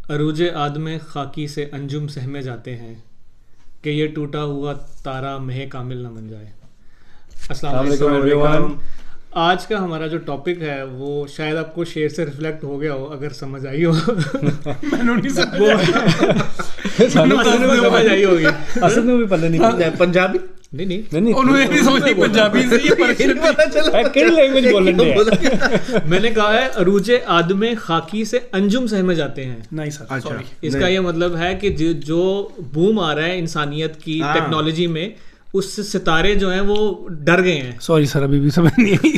अरूजे आदम खाकी से अंजुम सहमे जाते हैं कि ये टूटा हुआ तारा मह कामिल न बन जाए। अस्सलाम वालेकुम एवरीवन। आज का हमारा जो टॉपिक है वो शायद आपको शेर से रिफ्लेक्ट हो गया हो, अगर समझ आई हो। मैंने नहीं समझ आई होगी। असल में भी पता नहीं पंजाबी नहीं उन्होंने नहीं समझी पंजाबी से ये पता चला किन लैंग्वेज बोल रहे हैं। मैंने कहा है अरूजे आदम खाकी से अंजुम सहमे जाते हैं। नहीं सर सॉरी, इसका ये मतलब है कि जो बूम आ रहा है इंसानियत की टेक्नोलॉजी में, उससे सितारे जो हैं वो डर गए हैं। सॉरी सर, अभी भी समझ नहीं आई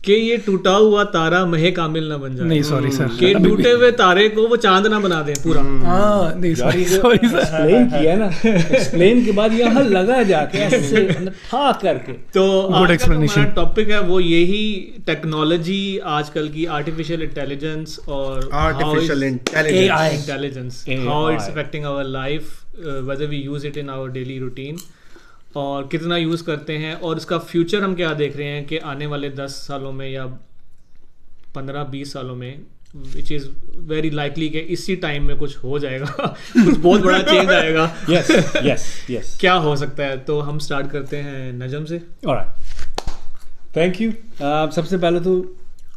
कि ये टूटा हुआ तारा महे कामिल ना बन जाए। नहीं सॉरी सर, कि टूटे हुए तारे को वो चांद ना बना दे पूरा। नहीं सॉरी सॉरी सर, एक्सप्लेन किया ना, एक्सप्लेन के बाद यहाँ लगा जाके ऐसे था करके। तो गुड आज का एक्सप्लेनेशन। हमारा टॉपिक है वो यही टेक्नोलॉजी, आजकल की आर्टिफिशियल इंटेलिजेंस और Artificial intelligence. AI intelligence, how AI. It's affecting our life, whether we use it in our daily routine, और कितना यूज़ करते हैं, और इसका फ्यूचर हम क्या देख रहे हैं कि आने वाले 10 सालों में या 15-20 सालों में, विच इज़ वेरी लाइकली कि इसी टाइम में कुछ हो जाएगा। कुछ बहुत बड़ा चेंज आएगा। यस यस यस, क्या हो सकता है? तो हम स्टार्ट करते हैं नजम से। Alright, thank you. सबसे पहले तो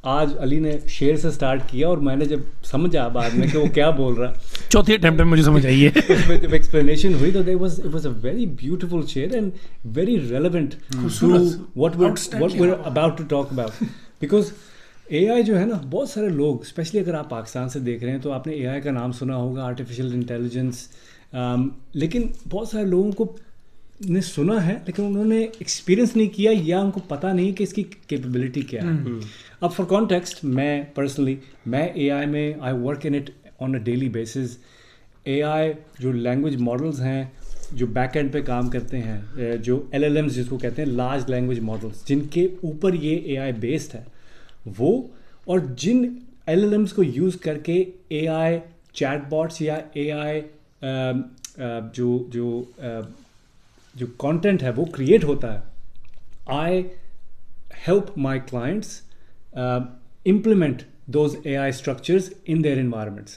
आज अली ने शेर से स्टार्ट किया और मैंने जब समझा बाद में कि वो क्या बोल रहा, चौथी अटेम्प्ट में मुझे समझ आई है। उसमें जब एक्सप्लेनेशन हुई तो it was a very beautiful शेर and very relevant to what we're about to talk about, because AI जो है ना, बहुत सारे लोग, स्पेशली अगर आप पाकिस्तान से देख रहे हैं तो आपने AI का नाम सुना होगा, आर्टिफिशियल इंटेलिजेंस, लेकिन बहुत सारे लोगों को ने सुना है लेकिन उन्होंने एक्सपीरियंस नहीं किया या उनको पता नहीं कि इसकी कैपेबिलिटी क्या है। अब फॉर कॉन्टेक्स्ट, मैं पर्सनली AI में I work in it on a daily basis. AI जो लैंग्वेज मॉडल्स हैं जो बैक एंड पे काम करते हैं, जो LLMs जिसको कहते हैं, लार्ज लैंग्वेज मॉडल्स, जिनके ऊपर ये AI बेस्ड है, वो और जिन LLMs को यूज़ करके AI चैटबॉट्स या AI जो कंटेंट है वो क्रिएट होता है, I help my clients implement those AI structures in their environments.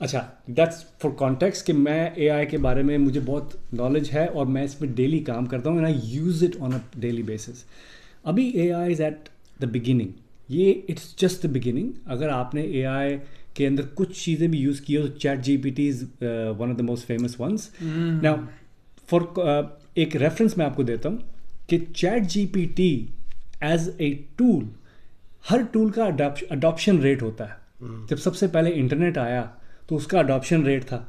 अच्छा, that's for context कि मैं AI के बारे में मुझे बहुत नॉलेज है और मैं इस पर डेली काम करता हूँ and I use it on a daily basis. अभी AI is at the beginning. ये it's just the beginning. अगर आपने AI के अंदर कुछ चीज़ें भी यूज़ की हो तो ChatGPT is one of the most famous ones. Now, for एक रेफरेंस मैं आपको देता हूँ कि ChatGPT as a tool, her tool का अडॉप्शन रेट होता है। जब सबसे पहले इंटरनेट आया तो उसका अडॉप्शन रेट था,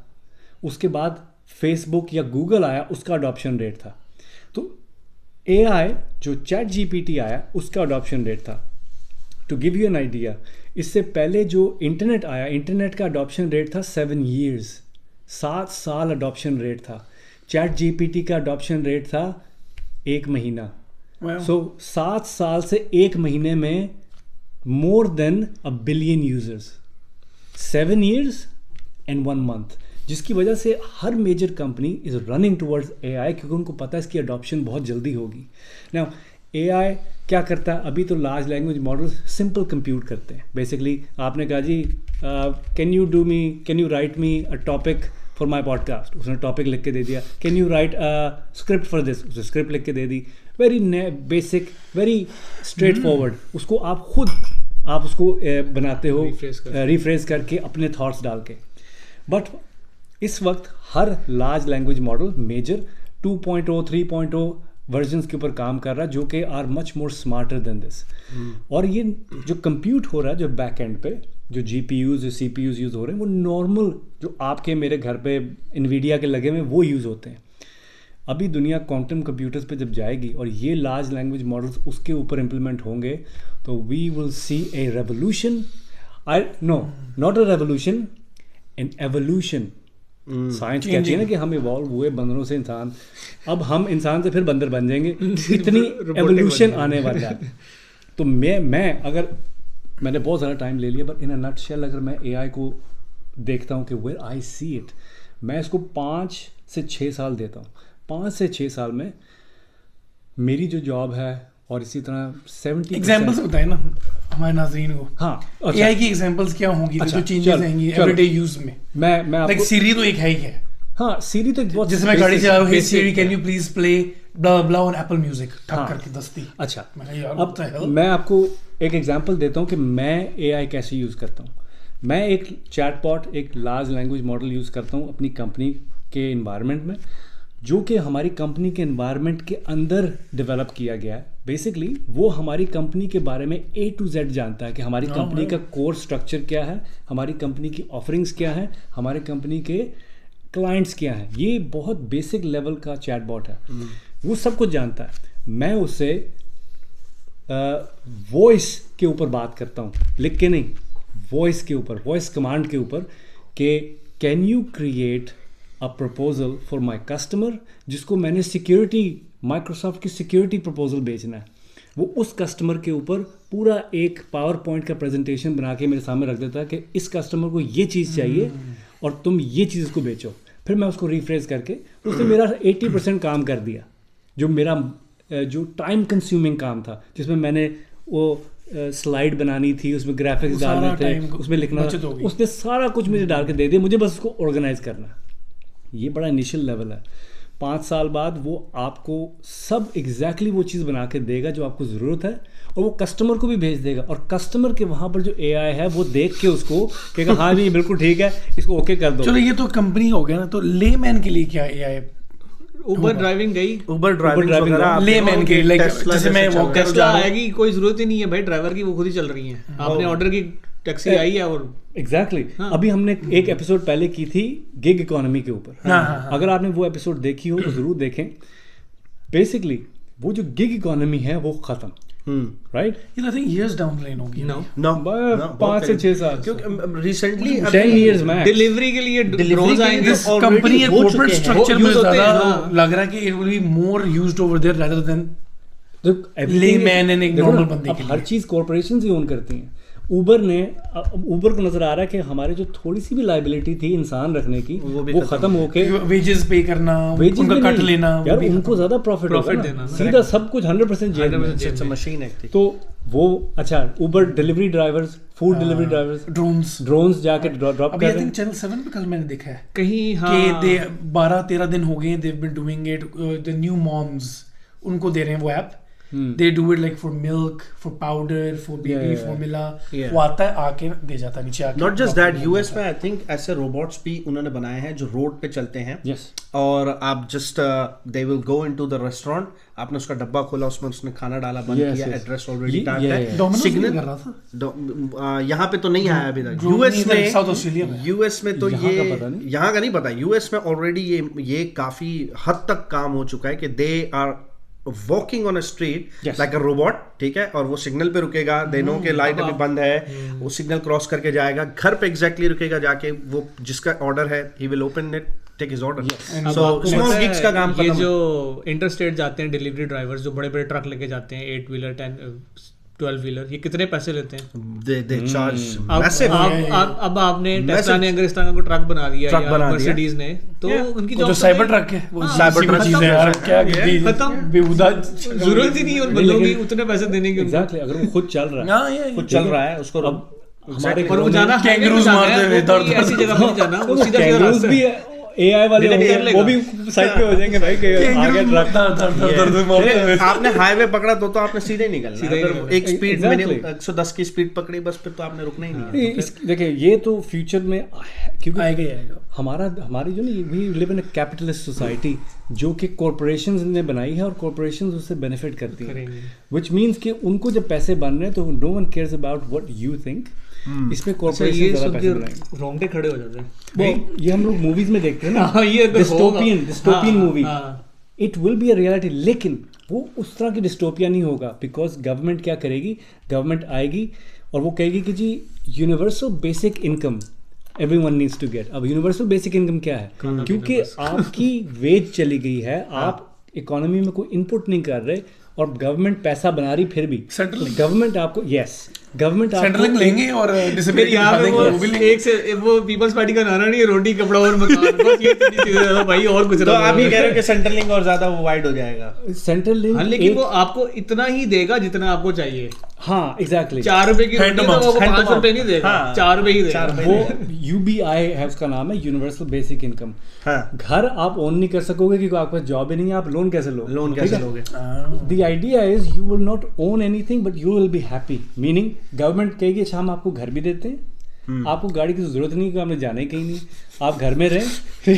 उसके बाद फेसबुक या गूगल आया, उसका अडॉप्शन रेट था। तो AI जो ChatGPT आया उसका अडॉप्शन रेट था। To give you an idea, इससे पहले जो इंटरनेट आया, इंटरनेट का अडॉप्शन रेट था 7 years, 7 साल अडॉप्शन रेट था। ChatGPT का अडॉप्शन रेट था 1 महीना। सो 7 साल से 1 महीने में more than 1 billion users, 7 years and 1 month, जिसकी वजह से हर major company is running towards AI क्योंकि उनको पता है इसकी अडॉप्शन बहुत जल्दी होगी। नाउ AI क्या करता है? अभी तो large language models simple compute करते हैं। बेसिकली आपने कहा जी can you write me a topic for my podcast, उसने टॉपिक लिख के दे दिया। Can you write script for this, उसने स्क्रिप्ट लिख के दे दी। Very basic, very straight forward. उसको आप उसको बनाते हो रिफ्रेश करके अपने थॉट्स डाल के। बट इस वक्त हर large language model major 2.0 3.0 versions के ऊपर काम कर रहा है जो कि are much more smarter than this. और ये जो कंप्यूट हो रहा है, जो बैक एंड पे जो GPUs जो CPUs यूज़ हो रहे हैं, वो नॉर्मल जो आपके मेरे घर पे NVIDIA के लगे हुए वो यूज़ होते हैं। अभी दुनिया क्वांटम कंप्यूटर्स पे जब जाएगी और ये लार्ज लैंग्वेज मॉडल्स उसके ऊपर इम्प्लीमेंट होंगे तो we will see a revolution, not a revolution, an evolution. Science कहती है ना कि हम इवॉल्व हुए बंदरों से इंसान, अब हम इंसान से फिर बंदर बन जाएंगे, इतनी एवोल्यूशन आने वाला है। तो मैंने बहुत ज़्यादा टाइम ले लिया, बट इन अ नटशेल अगर मैं AI को देखता हूँ कि वेयर आई सी इट, मैं इसको 5 से 6 साल देता हूँ। 5 से 6 साल में मेरी जो जॉब है और इसी तरह 70% एग्जाम्पल्स बताए ना। हमारे नाज़रीन को हाँ अच्छा एआई की एग्जांपल्स क्या होंगी अच्छा, जो चेंजेस चलो, आएंगी चलो। एवरीडे यूज में? मैं लाइक आपको सीरी तो एक है ही है, हाँ सीरी तो एक बहुत जैसे मैं गाड़ी basic- चला रहा हूँ, हे basic सीरी है। Can you please play blah blah on Apple music, ठक हाँ। करके दस्ती। अच्छा मैं कहा, यार अब what the hell? मैं आपको एक एग्जांपल देता हूँ कि मैं एआई कैसे यूज़ करता हूँ। मैं एक चैटबॉट, एक लार्ज लैंग्वेज मॉडल यूज़ करता हूँ अपनी कंपनी के इन्वायरमेंट में, जो कि हमारी कंपनी के इन्वायरमेंट के अंदर डेवलप किया गया है। बेसिकली वो हमारी कंपनी के बारे में A to Z जानता है कि हमारी कंपनी का कोर स्ट्रक्चर क्या है, हमारी कंपनी की ऑफरिंग्स क्या है, हमारे कंपनी के क्लाइंट्स क्या हैं। ये बहुत बेसिक लेवल का चैटबॉट है, वो सब कुछ जानता है। मैं उससे वॉइस के ऊपर बात करता हूँ, लिख के नहीं, वॉइस के ऊपर, वॉइस कमांड के ऊपर कि can you create a proposal for my customer, जिसको मैंने सिक्योरिटी, माइक्रोसॉफ्ट की सिक्योरिटी प्रपोजल भेजना है। वो उस कस्टमर के ऊपर पूरा एक पावर पॉइंट का प्रेजेंटेशन बना के मेरे सामने रख देता है कि इस कस्टमर को ये चीज़ चाहिए और तुम ये चीज़ उसको बेचो। फिर मैं उसको रिफ्रेश करके, उसने मेरा 80% काम कर दिया, जो मेरा जो टाइम कंज्यूमिंग काम था, जिसमें मैंने वो स्लाइड बनानी थी, उसमें ग्राफिक्स सारा डालने थे, time उसमें लिखना बचत था, हो गई। उसने सारा कुछ मुझे डाल के दे दिया, मुझे बस उसको ऑर्गेनाइज करना है। ये बड़ा इनिशियल लेवल है। 5 साल बाद वो आपको सब एग्जैक्टली वो चीज़ बना के देगा जो आपको ज़रूरत है, और वो कस्टमर को भी भेज देगा, और कस्टमर के वहाँ पर जो एआई है वो देख के उसको कहेगा हाँ नहीं बिल्कुल ठीक है, इसको ओके कर दो। चलो ये तो कंपनी हो गया ना, तो लेमैन के लिए क्या एआई? उबर ड्राइविंग गई, उबर ड्राइविंग driving वगैरह आप लेमैन देखोगे के कि लाइक Tesla जैसे मैं जैसे वॉक चल कर रहा टेस्ला जा रहा हूँ, आएगी, कोई जरूरत ही नहीं है भाई, ड्राइवर की वो खुद ही चल रही है। आपने ऑर्डर की, टैक्सी आई है और एग्जैक्टली अभी हमने एक एपिसोड पहले की थी गिग इकोनॉमी के ऊपर। हाँ। अगर आपने वो एपिसोड देखी हो तो ज़रूर देखें। बेसिकली वो जो गिग इकोनॉमी है वो ख़त्म, राइट? ये I think years down the line होगी। नो नो 5 से 6 साल, क्योंकि रिसेंटली 10 years मैक्स। डिलीवरी के लिए Delivery ड्रोन्स के लिए आएंगे। तो already कंपनी के हो कॉर्पोरेट चुके हैं। स्ट्रक्चर वो में use होते हैं, ज्यादा हाँ। लग रहा है कि it will be more used over there rather than तो Layman and एक normal बंदे अब के हर लिए। चीज़ कॉर्पोरेशन ही ओन करती हैं। उबर ने, उबर को नजर आ रहा है कि हमारे जो थोड़ी सी भी लाइबिलिटी थी इंसान रखने की, वो भी वो खत्म खत्म होके वेजेस पे करना, wages उनका भी कट नहीं, लेना, वो यार भी उनको ज्यादा प्रॉफिट Profit देना, देना, सीधा सब कुछ 100% जेब में। 100% इट्स अ मशीन एक्टिव। तो वो अच्छा, Uber delivery drivers, food delivery drivers, drones. Drones जाके ड्रॉप अभी कर आई रहे थिंक हैं। चैनल 7 पे कल मैंने देखा है कहीं, कि हाँ, दे 12-13 दिन हो गए, they've been doing it, the new moms उनको दे रहे हैं वो app, they do it like for milk, for powder, for baby Yeah. formula, Yeah. वो आता है आके दे जाता है नीचे आके। नॉट जस्ट दैट, यूएस में आई थिंक ऐसे रोबोट्स भी उन्होंने बनाए हैं जो रोड पे चलते हैं, Yes. और आप just they will go into the restaurant, आपने उसका डब्बा खोला, उसमें उसने खाना डाला, बंद Yes, किया, yes. Address already Yeah, type yeah, है, yeah. Domino's सिग्नल भी कर रहा था। यहाँ पे तो नहीं आया अभी तक। Grove यूएस नहीं, इधर में, South Australia में। यूएस में तो यहाँ ये का पता नहीं। यहाँ का नहीं पता, यूएस में ऑलरेडी ये काफी हद तक काम हो चुका है कि they are walking on a street Yes. Like a robot, ठीक है, और वो सिग्नल पे रुकेगा, देनों के लाइट अभी बंद है, वो सिग्नल क्रॉस करके जाएगा, घर पे एग्जैक्टली रुकेगा, जाके वो जिसका ऑर्डर है he will open it, take his order. अब सो आपको स्मॉल पता है, गिग्स का काम ये खत्म। जो इंटरस्टेट जाते हैं डिलीवरी ड्राइवर्स, जो बड़े बड़े ट्रक लेके जाते हैं, 8 व्हीलर 12 व्हीलर, ये कितने पैसे लेते हैं? दे चार्ज अब मैसिव। अब आपने Massive. टेस्ला ने अगर इस तरह का ट्रक बना दिया, ट्रक या बना दिया। मर्सिडीज ने, तो Yeah. उनकी वो जो जॉब साइबर ट्रक है, वो Cyber truck चीज है यार, क्या खत्म। बेहुदा जरूरत ही नहीं है उन बंदों की उतने पैसे देने की उनको। एग्जैक्टली, अगर वो खुद चल रहा है, हाँ, ये कुछ चल रहा है उसको अब हमारे और वो घरों जाना में- हाईवे पे Kangaroos जाना मारते है, हुए वो दौड़ कोई ऐसी जगह पे नहीं जाना, वो तो सीधा सीधा कैंगरूज रास्ता भी है। एआई वाले डिटेक्ट होंगे, कर लेगा। वो भी साइड पे हो जाएंगे भाई कि आ गया ट्रक। आपने हाईवे पकड़ा तो आपने सीधे निकलना सीधे ही है। अगर निकलना। एक स्पीड Exactly. मिनिमम 110 की स्पीड पकड़ी बस, फिर तो आपने रुकना ही नहीं है। देखिए ये तो फ्यूचर में, क्योंकि आएगा ही आएगा। हमारी जो ना, we live in a capitalist society जो कि कॉरपोरेशंस ने बनाई है, और कॉरपोरेशंस उससे बेनिफिट करती हैं, करेंगे। व्हिच मींस कि उनको जब पैसे बन रहे हैं तो no one cares about what you think. इसमें अच्छा, कॉरपोरेशन ये ज्यादा सुन पैसे के बनाएंगे। रोंगटे खड़े हो जाते हैं। वो ये हम लोग मूवीज में देखते हैं ना, हाँ, ये अगर डिस्टोपियन होगा। मूवी, हाँ। It will be a reality, लेकिन वो उस तरह की डिस्टोपिया नहीं होगा, बिकॉज गवर्नमेंट क्या करेगी, गवर्नमेंट आएगी और वो कहेगी कि जी universal basic income everyone needs to get. अब यूनिवर्सल बेसिक इनकम क्या है? क्योंकि आपकी वेज चली गई है, आप इकोनॉमी में कोई इनपुट नहीं कर रहे, और गवर्नमेंट पैसा बना रही, फिर भी Centralizing. गवर्नमेंट आपको, यस, गवर्नमेंट सेंट्रलिंग लेंगे और फिर डिसेबिलिटी यहाँ पे वो भी वो लेंगे। एक से वो पीपल्स पार्टी का नारा नहीं है, रोटी कपड़ा और मकान, बस ये तीन चीजें हैं भाई, और कुछ तो आप ही कह रहे हो नहीं। कि सेंट्रलिंग और ज्यादा वो वाइड हो जाएगा। सेंट्रल लिंक हाँ, लेकिन वो आपको इतना ही देगा जितना आपको चाहिए। हाँ एग्जैक्टली 4 रुपए की Hand रोटी to तो mouth, वो hand to 5 रुपए नहीं देगा, हाँ। 4 रुपए ही देगा। वो UBI है, उसका नाम है यूनिवर्सल बेसिक इनकम। हाँ घर आप ओन नहीं कर सकोगे क्योंकि आपके पास जॉब ही नहीं है, आप लोन कैसे लो? लोन कैसे लोगे? The idea is you will not own anything but you will be happy, meaning government कहेगी अच्छा हम आपको घर भी देते हैं, आपको गाड़ी की जरूरत नहीं, हमने जाना ही कहीं नहीं, आप घर में रहें,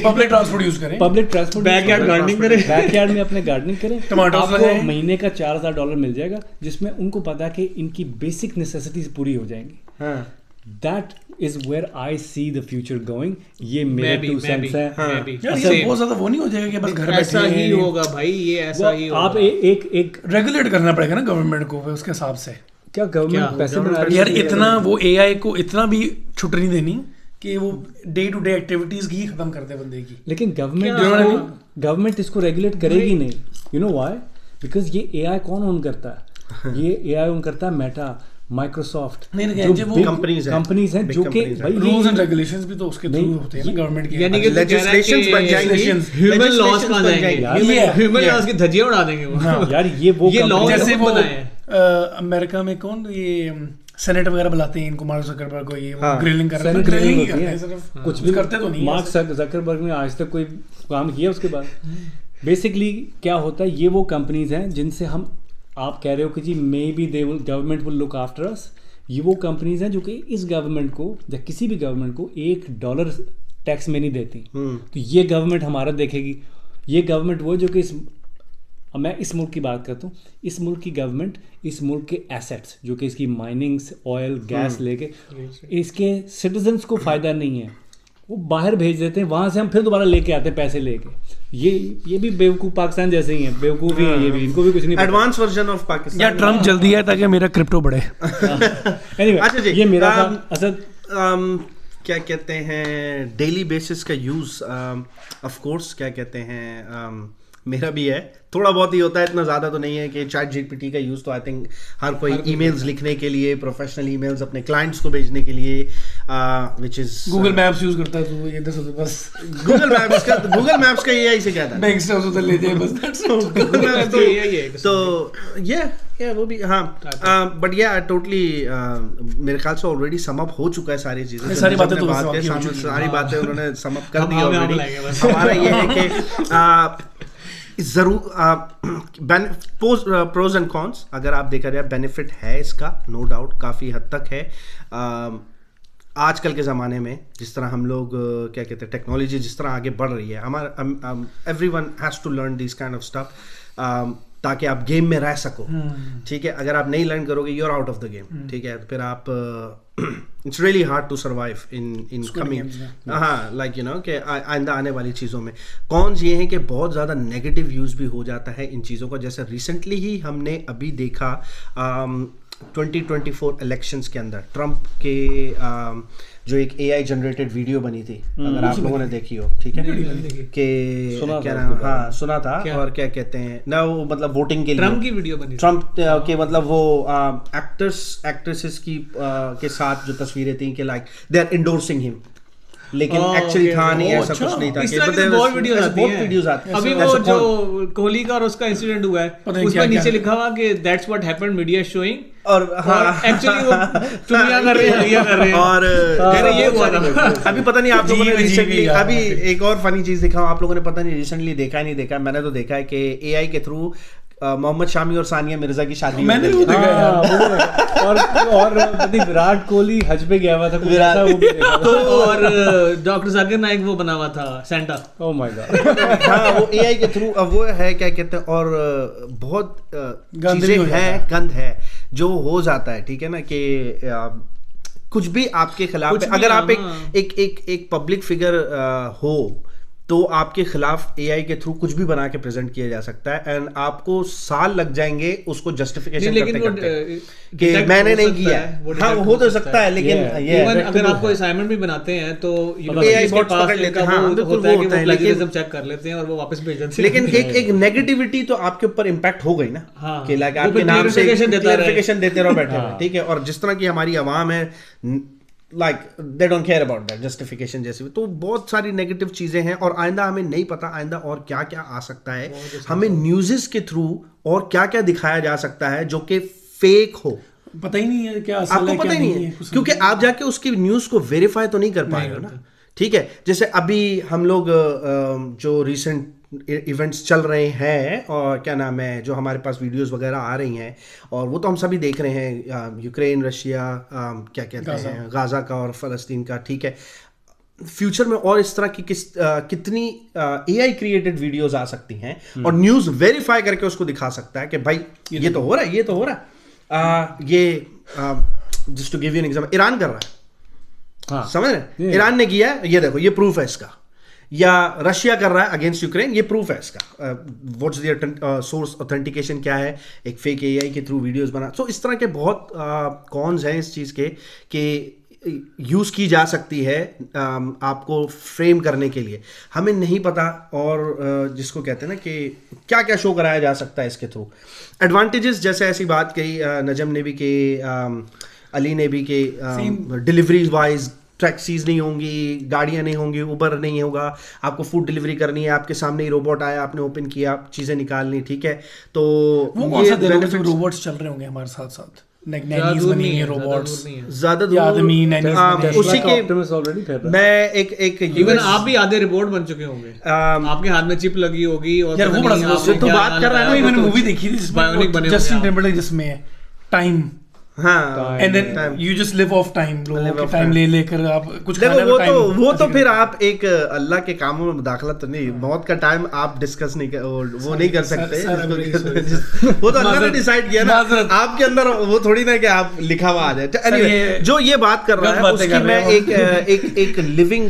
पब्लिक ट्रांसपोर्ट यूज करें, पब्लिक ट्रांसपोर्ट, बैकयार्ड गार्डनिंग करें, बैकयार्ड में अपने गार्डनिंग करें, टमाटो आपको लगाएं। महीने का $4,000 मिल जाएगा जिसमें उनको पता है कि इनकी बेसिक नेसेसिटीज पूरी हो जाएंगी। हाँ that is where I see the future going. ये मेरे मैं भी 2 cents है। मैं भी यार Same. ये बहुत ज्यादा वो नहीं हो जाएगा कि बस घर ऐसा बैठे ही होगा भाई, ये ऐसा ही वो होगा। आप एक रेगुलेट करना पड़ेगा ना गवर्नमेंट को उसके हिसाब से। क्या गवर्नमेंट पैसे बना रही यार है? इतना वो एआई को इतना भी छुट्टी नहीं देनी कि वो डे टू डे एक्टिविटीज की ही खत्म कर दे बंदे की। लेकिन क्या? गवर्नमेंट इसको रेगुलेट करेगी नहीं। You know why? बिकॉज ये एआई कौन ओन करता है? ये एआई ओन करता है मेटा, माइक्रोसॉफ्ट, नहीं, लेकिन जो वो companies हैं, कंपनीज हैं big जो कि companies हैं। भाई रूल्स एंड रेगुलेशंस भी तो उसके थ्रू नहीं, होते हैं ना गवर्नमेंट के। यानी कि तू कह रहा है Legislations बन जाएंगी, कि ह्यूमन लॉस legislations कहाँ बन जाएंगे? जाएंगी। Human Yeah. लॉस की धज्जियां उड़ा देंगे वो। यार ये वो ये लॉ companies- जैसे खुद वो बनाए हैं। अमेरिका में कौन ये सेनेट वगैरह बुलाते हैं इनको, मार्क जकरबर्ग को, ये हाँ। ग्रिलिंग कर रहे हैं, Senate ग्रिलिंग ही hoती करते है। हैं सिर्फ, कुछ भी करते तो नहीं है मार्क ऐसे। जकरबर्ग ने आज तक कोई काम किया उसके बाद? बेसिकली क्या होता है, ये वो कंपनीज हैं जिनसे हम, आप कह रहे हो कि जी may be they will, government will look after us. ये वो कंपनीज हैं जो कि इस गवर्नमेंट को या किसी भी गवर्नमेंट को $1 टैक्स में नहीं देती। तो ये गवर्नमेंट हमारा देखेगी। ये गवर्नमेंट वो जो कि अब मैं इस मुल्क की बात करता हूँ, इस मुल्क की गवर्नमेंट इस मुल्क के एसेट्स जो कि इसकी माइनिंग्स, ऑयल, गैस लेके इसके सिटीजन्स को फ़ायदा नहीं है, वो बाहर भेज देते हैं, वहाँ से हम फिर दोबारा लेके आते हैं पैसे लेके। ये भी बेवकूफ़ पाकिस्तान जैसे ही हैं, बेवकूफ़ ही हैं ये भी, इनको भी कुछ नहीं पता। Advance version of Pakistan. या ट्रम्प जल्दी है ताकि मेरा क्रिप्टो बढ़े। Anyway, अच्छा जी, ये मेरा था असद। क्या कहते हैं, डेली बेसिस का यूज, ऑफ कोर्स क्या कहते हैं, मेरा भी है, थोड़ा बहुत ही होता है, इतना ज़्यादा तो नहीं है कि चैट जीपीटी का यूज़ तो आई थिंक हर कोई ईमेल्स लिखने के लिए, प्रोफेशनल ईमेल्स अपने क्लाइंट्स को भेजने के लिए, which is Google maps use करता है तो ये बस गूगल मैप्स का एआई से क्या था? बैंक स्टेप्स उधर ले जाए बस, that's it। Google Maps तो यही है, तो ये वो भी हाँ, बट या टोटली मेरे ख्याल से ऑलरेडी सम अप हो चुका है सारी चीजें, सारी बातें तो बात sum up के हो सामने चुकी हैं। सारी बातें उन्होंने सम अप कर हम दी आगे ऑलरेडी। लाएंगे बस। हमारा ये है कि जरूर प्रोज एंड कॉन्स अगर आप देखा जाए, बेनिफिट है इसका नो डाउट, काफ़ी हद तक है। आजकल के ज़माने में जिस तरह हम लोग क्या कहते हैं, टेक्नोलॉजी जिस तरह आगे बढ़ रही है, हमारा everyone has to learn this kind of stuff ताकि आप गेम में रह सको। ठीक है, अगर आप नहीं लर्न करोगे you are out of the game. ठीक है, तो फिर आप it's really hard to survive in coming, हाँ, लाइक यू नो कि आइंदा आने वाली चीज़ों में। कॉन्स ये हैं कि बहुत ज़्यादा नेगेटिव यूज़ भी हो जाता है इन चीज़ों का, जैसे रिसेंटली ही हमने अभी देखा 2024 इलेक्शंस के अंदर ट्रंप के जो एक AI जनरेटेड वीडियो बनी थी, अगर आप लोगों ने देखी हो, ठीक है, कि सुना क्या था नाम, उसके हाँ सुना था, क्या? और क्या कहते हैं ना, वो मतलब वोटिंग के लिए ट्रम्प की वीडियो बनी थी। ट्रम्प के मतलब वो एक्ट्रेसेस की के साथ जो तस्वीरें थी कि like they are endorsing him, लेकिन एक्चुअली था नहीं, ऐसा कुछ नहीं था। इस तरह की बहुत वीडियोस आती हैं। वीडियोस आती हैं। अभी वो जो कोहली का और उसका इंसिडेंट हुआ है, पता नहीं उसमें क्या-क्या नीचे लिखा हुआ कि that's what happened, media showing, और हाँ, एक्चुअली वो चुगलियां कर रहे हैं, हरिया कर रहे हैं, और कह रहे ये हुआ था। अभी पता नहीं आप लोगों ने जी, रिसेंटली, जी, अभी एक और फनी चीज दिखाऊं आप लोगों ने, पता नहीं रिसेंटली देखा है नहीं देखा है, मैंने तो देखा है कि AI के थ्रू मोहम्मद शामी और सानिया मिर्जा की शादी मैंने हुई वो थी। देखा यार। और पता नहीं विराट कोहली हज पे गया हुआ था, कुछ ऐसा वो भी देखा था। और डॉक्टर जाकिर नाइक वो बना हुआ था सेंटा। Oh my God. हाँ, वो AI के थ्रू अब वो है क्या कहते हैं, और बहुत गंद भी चीजें हो जाता हैं, है। गंद है जो हो जाता है, ठीक है ना, कि कुछ भी आपके खिलाफ कुछ है। भी, अगर आप हाँ। एक पब्लिक फिगर हो तो आपके खिलाफ AI के थ्रू कुछ भी बना के प्रेजेंट किया जा सकता है, एंड आपको साल लग जाएंगे उसको जस्टिफिकेशन लेकिन करते वो करते कि detect मैंने हो नहीं सकता किया है, वो हाँ, detect हो तो सकता है, लेकिन Yeah. ये इवन अगर detectable आपको है। असाइनमेंट भी बनाते हैं तो AI bots पकड़ लेते हैं, हाँ, वो बिल्कुल होता है वो कि होता वो है, प्लेजरिज्म लेकिन चेक कर लेते हैं और वो वापस भेज देते हैं। लेकिन एक नेगेटिविटी तो आपके ऊपर इम्पैक्ट हो गई ना, हाँ, कि लाइक वो आपके फिर नाम से clarification देता रहे। क्लैरिफिकेशन देते रहो बैठे हुए, ठीक है। और जिस तरह की हमारी आवाम है, like they don't care about that justification जैसे भी, तो बहुत सारी नेगेटिव चीजें हैं, और आइंदा हमें नहीं पता आइंदा और क्या क्या आ सकता है, हमें न्यूज़ेस के थ्रू और क्या क्या दिखाया जा सकता है जो कि फेक हो। पता ही नहीं है क्या असल आपको है, पता क्या ही नहीं है, कुछ क्योंकि आप जाके उसकी न्यूज़ को वेरीफाई तो नहीं कर पा रहे हो ना। ठीक है, जैसे अभी हम लोग जो रिसेंट इवेंट्स चल रहे हैं और क्या नाम है, जो हमारे पास वीडियोस वगैरह आ रही हैं और वो तो हम सभी देख रहे हैं, यूक्रेन, रशिया, क्या कहते हैं, गाज़ा का और फ़लस्तीन का। ठीक है, फ्यूचर में और इस तरह की कितनी एआई क्रिएटेड वीडियोस आ सकती हैं और न्यूज़ वेरीफाई करके उसको दिखा सकता है कि भाई ये तो हो रहा है, ये तो हो रहा है। ये just to give you an example, Iran कर रहा है, हाँ, समझ रहे, ईरान ने किया है, ये देखो ये प्रूफ है इसका। या रशिया कर रहा है अगेंस्ट यूक्रेन, ये प्रूफ है इसका। व्हाट्स द सोर्स ऑथेंटिकेशन क्या है, एक फेक एआई के थ्रू वीडियोस बना। सो इस तरह के बहुत कॉन्स हैं इस चीज़ के कि यूज़ की जा सकती है आपको फ्रेम करने के लिए, हमें नहीं पता। और जिसको कहते हैं ना कि क्या क्या शो कराया जा सकता है इसके थ्रू। एडवांटेजेस जैसे ऐसी बात कही नजम ने भी, कि अली ने भी, कि डिलीवरी वाइज टैक्सीज नहीं होंगी, गाड़ियाँ नहीं होंगी, उबर नहीं होगा, आपको फूड डिलीवरी करनी है, आपके सामने ही रोबोट आया, आपने ओपन किया, चीज़ें निकालनी। ठीक है, तो वो कौन सा दिन होगा रोबोट्स चल रहे होंगे हमारे साथ साथ, नैनीज बनेंगे रोबोट्स, ज्यादा दूर आदमी नैनीज उसी के ऑलरेडी कर रहा है। मैं एक इवन आप भी आधे रिपोर्ट बन चुके होंगे, आपके हाथ में चिप लगी होगी और यार वो बड़ा तो बात कर रहा है ना, मैंने मूवी देखी थी जिसमें जस्टिन टिम्बरलेक जिसमें टाइम, हाँ, and then you just live of time, लोगों के टाइम ले लेकर आप कुछ देखो, खाने में वो तो फिर आप एक अल्लाह के कामों में मुदाखला तो नहीं, मौत का टाइम आप डिस्कस नहीं वो नहीं कर सकते। वो तो अल्लाह ने डिसाइड किया ना, आपके अंदर वो थोड़ी ना कि आप लिखा हुआ आ जाए। एनीवे, जो ये बात कर रहा है उसकी मैं एक लिविंग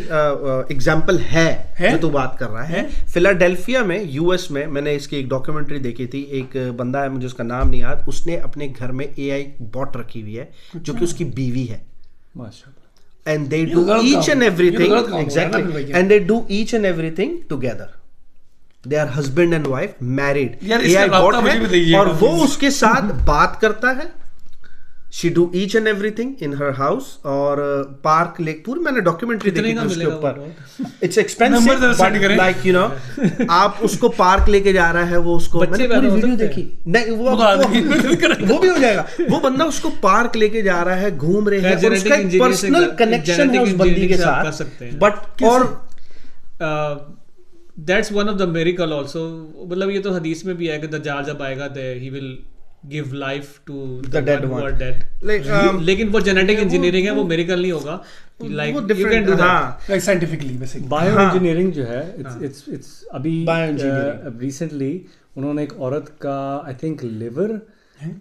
एग्जांपल है जो तू बात कर रहा है। फिलाडेल्फिया में, यूएस में, मैंने इसकी एक डॉक्यूमेंट्री देखी थी। एक बंदा है, मुझे उसका नाम नहीं याद, उसने अपने घर में एआई बॉट रखी हुई है जो कि उसकी बीवी है, माशाल्लाह, and they do each and everything exactly, and they do each and everything together, they are husband and wife married, AI bot है और वो उसके साथ बात करता है। she do each and everything in her house और पार्क लेक, पूरी मैंने डॉक्यूमेंट्री देखी थी उसके ऊपर। it's expensive but like you know, आप उसको पार्क लेके जा रहा है, वो उसको, मैंने पूरी वीडियो देखी, नहीं वो भी हो जाएगा। वो बंदा उसको पार्क लेके जा रहा है, घूम रहे हैं, और उसका एक पर्सनल कनेक्शन है उस बंदी के साथ। बट और that's one of the miracle also, मतलब ये तो हदीस में भी है कि दज्जाल जब आएगा he will give life to the dead one who are dead, लेकिन वो जेनेटिक इंजीनियरिंग है, वो मिरेकल नहीं होगा, like you can do that like scientifically basically। Bio engineering जो है, it's अभी रिसेंटली उन्होंने एक औरत का आई थिंक लिवर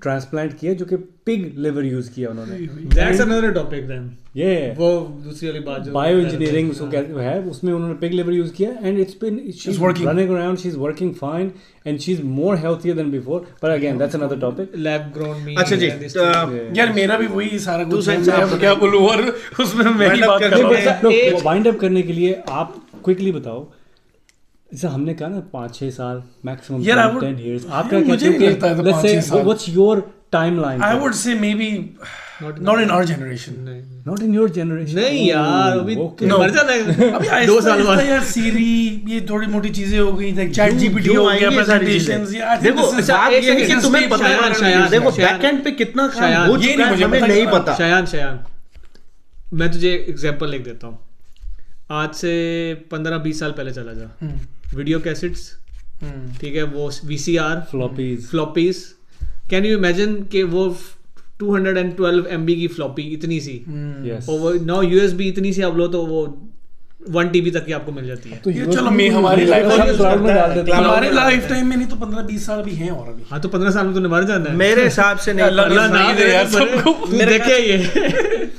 ट्रांसप्लांट किया, जो कि पिग लिवर यूज किया उन्होंने। That's another topic then। ये वो दूसरी वाली बात जो बायो इंजीनियरिंग उसको कहते हैं, उसमें उन्होंने पिग लिवर यूज किया, and it's been she is running around, she is working fine and she is more healthier than before, but again that's another topic, lab grown meat. अच्छा जी, यार मेरा भी वही सारा कुछ है, मैं क्या बोलूं, और उसमें मैं ही बात कर रहा हूं। वाइंड अप करने के लिए आप क्विकली बताओ, जैसे हमने कहा ना 5-6 साल मैक्सिमम 10 years, आपका क्या लगता है? Let's say what's your timeline? I would say maybe not in our generation. Not in your generation. नहीं यार, अभी मर जाना है अभी 2 साल बाद यार। सीरी, ये थोड़ी मोटी चीजें हो गई, लाइक चैट जीपीटी हो गया, प्रेजेंटेशंस। देखो बात ये है कि तुम्हें पता है, देखो बैकएंड पे कितना काम हो चुका है, हमें नहीं पता। शायान मैं तुझे एग्जांपल लिख देता हूँ। आज से 15-20 साल पहले चला जा, वीडियो कैसेट्स, ठीक है, वो VCR, floppies, can you imagine कि वो 212 MB की फ्लॉपी इतनी सी, और वो नाउ USB इतनी सी आप लो तो वो 1 TB तक की आपको मिल जाती है। तो ये चलो मैं हमारी लाइफ टाइम में नहीं तो 15-20 साल भी हैं, और अभी हाँ तो 15 साल में तूने मर जाना है मेरे हिसाब से। नहीं, अल्लाह नहीं दे यार सबको, देखे ये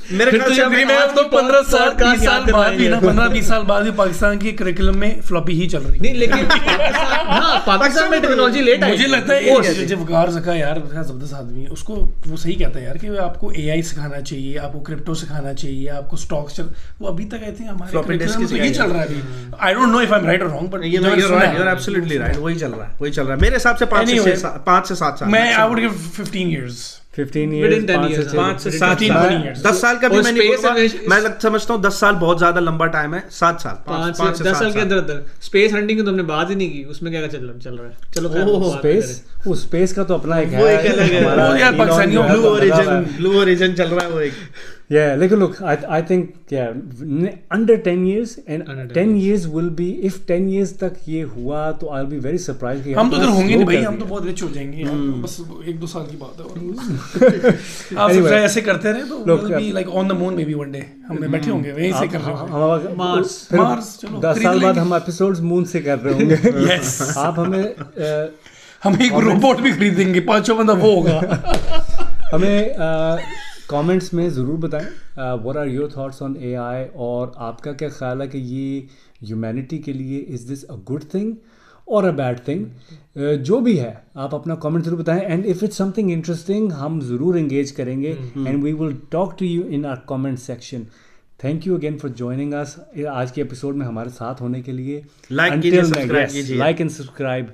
मेरे ख्याल से मैं आपको 15-20 साल बाद भी पाकिस्तान की करिकुलम में फ्लॉपी ही चल रही है। नहीं लेकिन पाकिस्तान में टेक्नोलॉजी लेट आई। मुझे लगता है जब वकार ज़का यार जबरदस्त आदमी, उसको वो सही कहता है यार कि आपको AI सिखाना चाहिए, आपको क्रिप्टो सिखाना चाहिए, आपको स्टॉक्स, वो अभी तक आई थिंक हमारे तो ये चल रहा है अभी। I don't know if I am right और wrong, but you are absolutely right, वही चल रहा है मेरे हिसाब से 5 से 7 साल। मैं I would give 15 years 15 Within years, 10 5 years, से 5 से 7 15 साल, years. 10 साल का भी और मैं नहीं space बोलूंगा, and- मैं समझता हूँ 10 साल बहुत ज्यादा लंबा टाइम है, 7 साल, 5 5 से से 10 साल 7 के अंदर अंदर स्पेस हंटिंग की तो हमने बात ही नहीं की, उसमें क्या चल रहा है। चलो खैर, ओह, बात नहीं स्पेस, वो स्पेस का तो अपना एक वो है, एक अलग है। हमारा वो यार Elon पाकिस्तानियों जो है, ब्लू तो लगा हुआ है। ओरिजिन, ब्लू ओरिजिन चल रहा है वो एक। Yeah, लेकिन look, I think under 10 years and Under 10 10 years will be, if 10 years तक ये हुआ तो I'll be very surprised कि हम तो इतना उधर होंगे slow नहीं भाई, कर हम तो दिया। बहुत रिच हो जाएंगे यार, बस 1-2 साल की बात है। और आप Anyway, सब ऐसे करते रहे तो look, we'll be like on the moon maybe one day, हम बैठे होंगे वहीं से कर रहे होंगे। हम Mars, फिर Mars, चलो, 10 खरीद साल बाद लेंगे। हम एपिसोड्स मून से कर रहे होंगे। Yes. आप हमें हम एक रोबोट भी खरीदेंगे, 500 बंदा वो होगा। हमें कमेंट्स में ज़रूर बताएं what are your thoughts on AI, और आपका क्या ख्याल है कि ये ह्यूमैनिटी के लिए is this a good thing और अ बैड थिंग। जो भी है आप अपना कमेंट ज़रूर बताएं, and if it's something interesting हम ज़रूर एंगेज करेंगे and we will talk to you in our comment section. Thank you again for joining us आज के एपिसोड में हमारे साथ होने के लिए। Like कीजिए, subscribe कीजिए। Like and subscribe.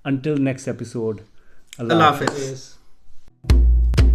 Until next episode. अल्लाह हाफिज़। Yes.